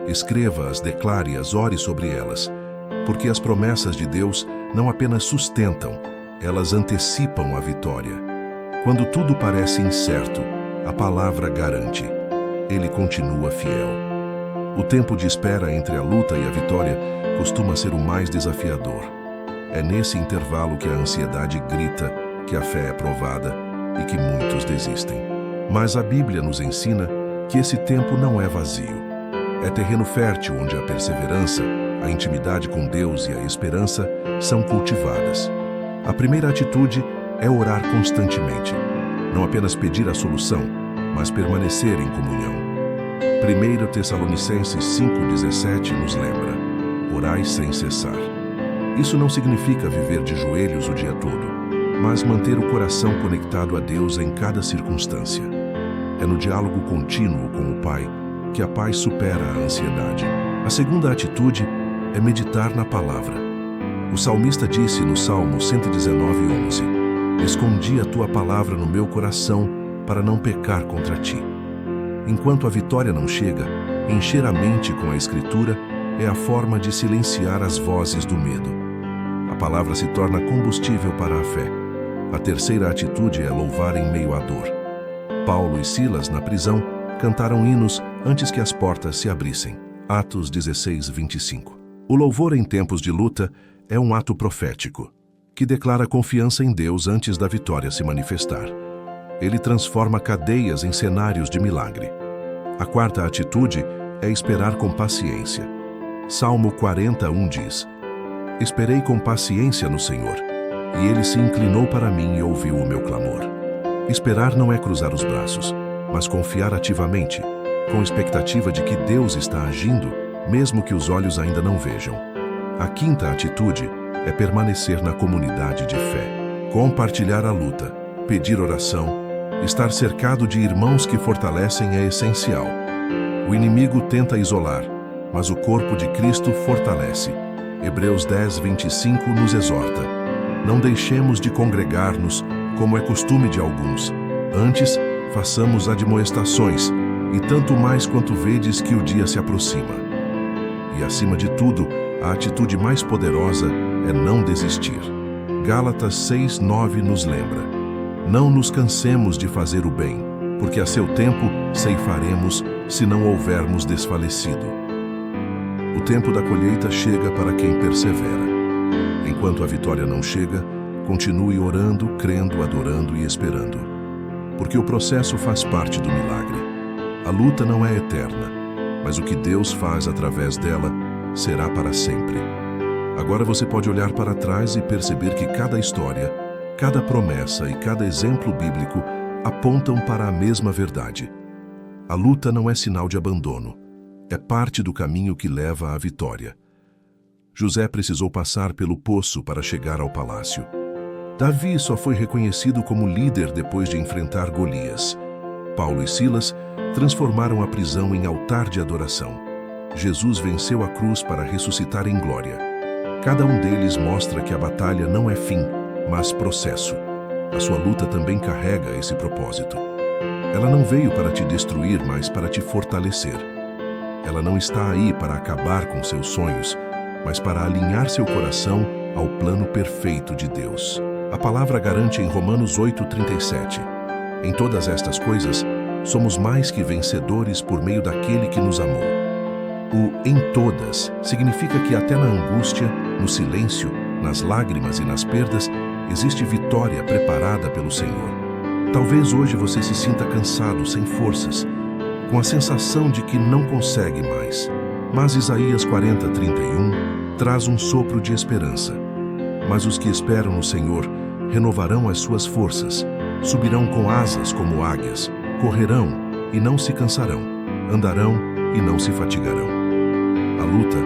Escreva-as, declare-as, ore sobre elas, porque as promessas de Deus não apenas sustentam, elas antecipam a vitória. Quando tudo parece incerto, a palavra garante. Ele continua fiel. O tempo de espera entre a luta e a vitória costuma ser o mais desafiador. É nesse intervalo que a ansiedade grita, que a fé é provada e que muitos desistem. Mas a Bíblia nos ensina que esse tempo não é vazio. É terreno fértil onde a perseverança, a intimidade com Deus e a esperança são cultivadas. A primeira atitude é orar constantemente. Não apenas pedir a solução, mas permanecer em comunhão. 1 Tessalonicenses 5:17 nos lembra: Orai sem cessar. Isso não significa viver de joelhos o dia todo, mas manter o coração conectado a Deus em cada circunstância. É no diálogo contínuo com o Pai que a paz supera a ansiedade. A segunda atitude é meditar na palavra. O salmista disse no Salmo 119:11: Escondi a tua palavra no meu coração para não pecar contra ti. Enquanto a vitória não chega, encher a mente com a Escritura é a forma de silenciar as vozes do medo. A palavra se torna combustível para a fé. A terceira atitude é louvar em meio à dor. Paulo e Silas, na prisão, cantaram hinos antes que as portas se abrissem. Atos 16:25. O louvor em tempos de luta é um ato profético, que declara confiança em Deus antes da vitória se manifestar. Ele transforma cadeias em cenários de milagre. A quarta atitude é esperar com paciência. Salmo 40:1 diz: Esperei com paciência no Senhor, e Ele se inclinou para mim e ouviu o meu clamor. Esperar não é cruzar os braços, mas confiar ativamente, com expectativa de que Deus está agindo, mesmo que os olhos ainda não vejam. A quinta atitude é permanecer na comunidade de fé. Compartilhar a luta, pedir oração, estar cercado de irmãos que fortalecem é essencial. O inimigo tenta isolar, mas o corpo de Cristo fortalece. Hebreus 10:25 nos exorta: Não deixemos de congregar-nos, como é costume de alguns. Antes, façamos admoestações, e tanto mais quanto vedes que o dia se aproxima. E, acima de tudo, a atitude mais poderosa é não desistir. Gálatas 6:9 nos lembra: Não nos cansemos de fazer o bem, porque a seu tempo ceifaremos, se não houvermos desfalecido. O tempo da colheita chega para quem persevera. Enquanto a vitória não chega, continue orando, crendo, adorando e esperando. Porque o processo faz parte do milagre. A luta não é eterna, mas o que Deus faz através dela será para sempre. Agora você pode olhar para trás e perceber que cada história, cada promessa e cada exemplo bíblico apontam para a mesma verdade. A luta não é sinal de abandono, é parte do caminho que leva à vitória. José precisou passar pelo poço para chegar ao palácio. Davi só foi reconhecido como líder depois de enfrentar Golias. Paulo e Silas transformaram a prisão em altar de adoração. Jesus venceu a cruz para ressuscitar em glória. Cada um deles mostra que a batalha não é fim, mas processo. A sua luta também carrega esse propósito. Ela não veio para te destruir, mas para te fortalecer. Ela não está aí para acabar com seus sonhos, mas para alinhar seu coração ao plano perfeito de Deus. A palavra garante em Romanos 8:37. Em todas estas coisas, somos mais que vencedores por meio daquele que nos amou. O "em todas" significa que até na angústia, no silêncio, nas lágrimas e nas perdas, existe vitória preparada pelo Senhor. Talvez hoje você se sinta cansado, sem forças, com a sensação de que não consegue mais. Mas Isaías 40:31 traz um sopro de esperança. Mas os que esperam no Senhor renovarão as suas forças, subirão com asas como águias, correrão e não se cansarão, andarão e não se fatigarão. A luta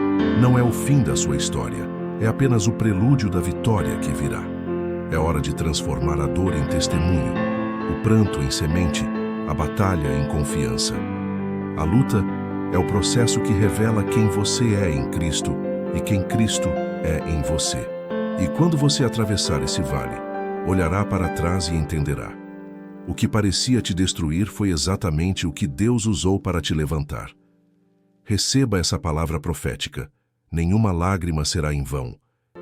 não é o fim da sua história, é apenas o prelúdio da vitória que virá. É hora de transformar a dor em testemunho, o pranto em semente, a batalha em confiança. A luta é o processo que revela quem você é em Cristo e quem Cristo é em você. E quando você atravessar esse vale, olhará para trás e entenderá. O que parecia te destruir foi exatamente o que Deus usou para te levantar. Receba essa palavra profética. Nenhuma lágrima será em vão,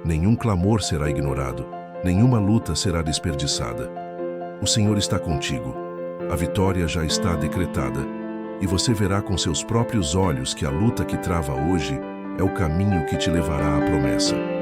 nenhum clamor será ignorado, nenhuma luta será desperdiçada. O Senhor está contigo, a vitória já está decretada, e você verá com seus próprios olhos que a luta que trava hoje é o caminho que te levará à promessa.